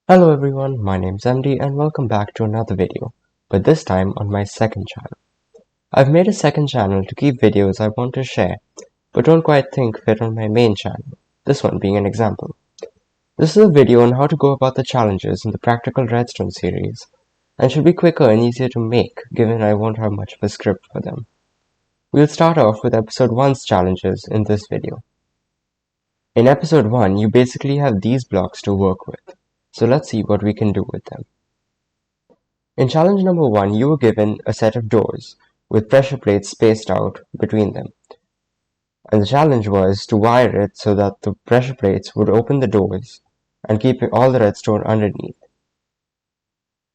Hello everyone, my name's Emdy and welcome back to another video, but this time on my second channel. I've made a second channel to keep videos I want to share, but don't quite think fit on my main channel, this one being an example. This is a video on how to go about the challenges in the Practical Redstone series, and should be quicker and easier to make given I won't have much of a script for them. We'll start off with episode 1's challenges in this video. In episode 1, you basically have these blocks to work with. So let's see what we can do with them. In challenge number 1, you were given a set of doors with pressure plates spaced out between them. And the challenge was to wire it so that the pressure plates would open the doors and keep all the redstone underneath.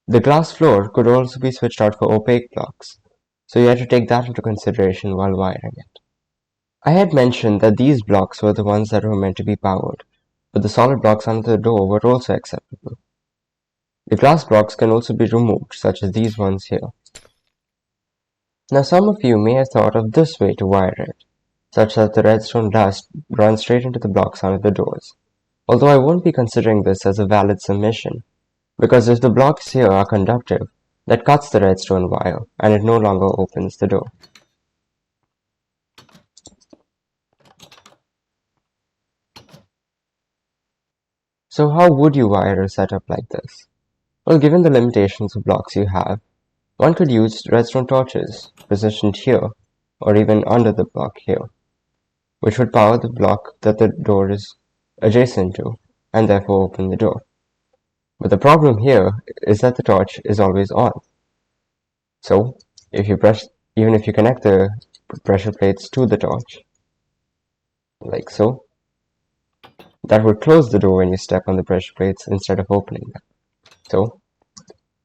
The glass floor could also be switched out for opaque blocks, so you had to take that into consideration while wiring it. I had mentioned that these blocks were the ones that were meant to be powered, but the solid blocks under the door were also acceptable. The glass blocks can also be removed, such as these ones here. Now some of you may have thought of this way to wire it, such that the redstone dust runs straight into the blocks under the doors, although I won't be considering this as a valid submission, because if the blocks here are conductive, that cuts the redstone wire, and it no longer opens the door. So how would you wire a setup like this? Well, given the limitations of blocks you have, one could use redstone torches positioned here or even under the block here, which would power the block that the door is adjacent to and therefore open the door. But the problem here is that the torch is always on. So even if you connect the pressure plates to the torch, like so, that would close the door when you step on the pressure plates instead of opening them. So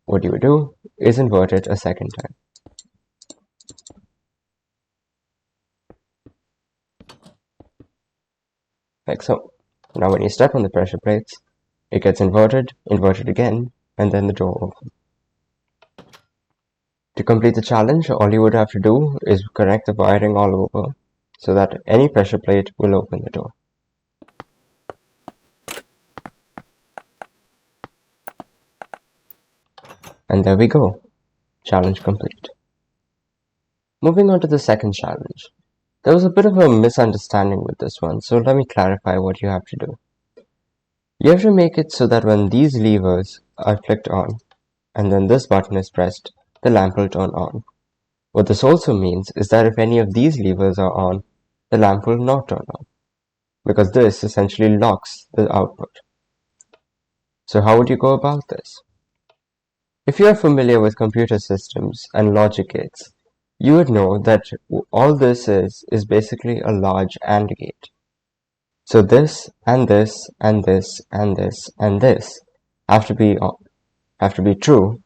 what you would do is invert it a second time. Like so. Now when you step on the pressure plates, it gets inverted again, and then the door opens. To complete the challenge, all you would have to do is connect the wiring all over so that any pressure plate will open the door. And there we go. Challenge complete. Moving on to the second challenge. There was a bit of a misunderstanding with this one, so let me clarify what you have to do. You have to make it so that when these levers are flicked on, and then this button is pressed, the lamp will turn on. What this also means is that if any of these levers are on, the lamp will not turn on, because this essentially locks the output. So how would you go about this? If you are familiar with computer systems and logic gates, you would know that all this is basically a large AND gate. So this and this and this and this and this have to be true,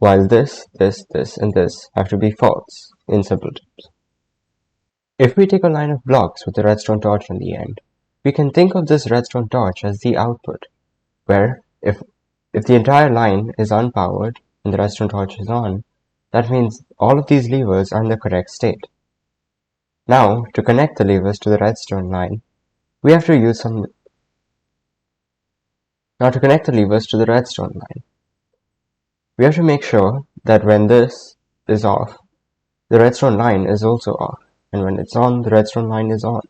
while this, and this have to be false in simple terms. If we take a line of blocks with a redstone torch on the end, we can think of this redstone torch as the output, where if the entire line is unpowered and the redstone torch is on, that means all of these levers are in the correct state. Now, to connect the levers to the redstone line, we have to use some... Now to connect the levers to the redstone line, we have to make sure that when this is off, the redstone line is also off, and when it's on, the redstone line is on.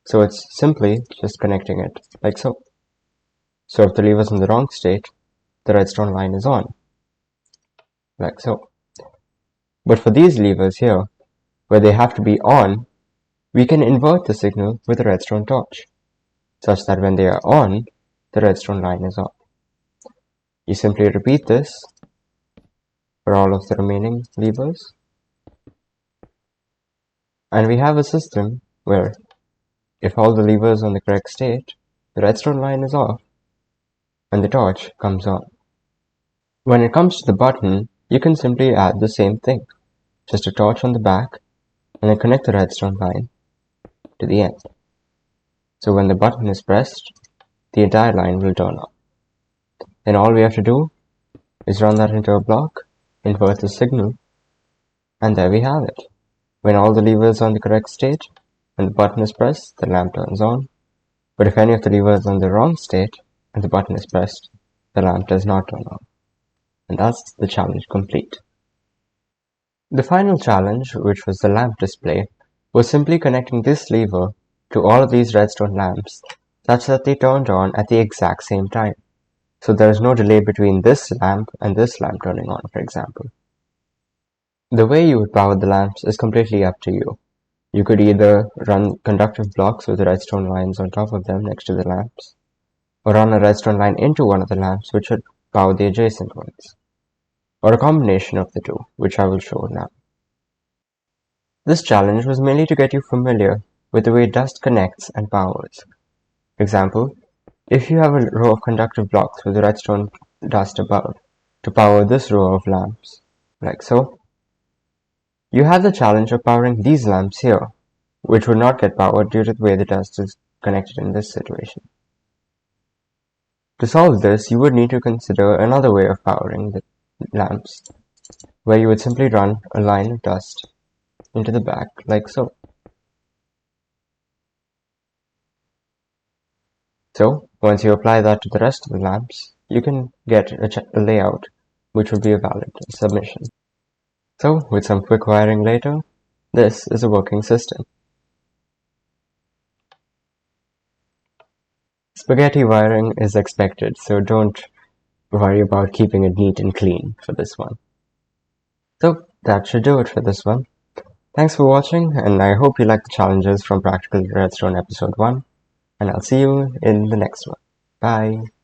So it's simply just connecting it like so. So if the lever is in the wrong state, the redstone line is on, like so. But for these levers here, where they have to be on, we can invert the signal with a redstone torch, such that when they are on, the redstone line is on. You simply repeat this for all of the remaining levers, and we have a system where if all the levers are in the correct state, the redstone line is off, and the torch comes on. When it comes to the button, you can simply add the same thing, just a torch on the back, and then connect the redstone line to the end. So when the button is pressed, the entire line will turn on. Then all we have to do is run that into a block, invert the signal, and there we have it. When all the levers are in the correct state, when the button is pressed, the lamp turns on. But if any of the levers are in the wrong state, and the button is pressed, the lamp does not turn on. And that's the challenge complete. The final challenge, which was the lamp display, was simply connecting this lever to all of these redstone lamps such that they turned on at the exact same time. So there is no delay between this lamp and this lamp turning on, for example. The way you would power the lamps is completely up to you. You could either run conductive blocks with redstone lines on top of them next to the lamps, or run a redstone line into one of the lamps which would power the adjacent ones, or a combination of the two, which I will show now. This challenge was mainly to get you familiar with the way dust connects and powers. For example, if you have a row of conductive blocks with redstone dust above to power this row of lamps, like so, you have the challenge of powering these lamps here, which would not get powered due to the way the dust is connected in this situation. To solve this, you would need to consider another way of powering the lamps, where you would simply run a line of dust into the back, like so. So, once you apply that to the rest of the lamps, you can get a layout which would be a valid submission. So, with some quick wiring later, this is a working system. Spaghetti wiring is expected, so don't worry about keeping it neat and clean for this one. So, that should do it for this one. Thanks for watching, and I hope you liked the challenges from Practical Redstone Episode 1, and I'll see you in the next one. Bye!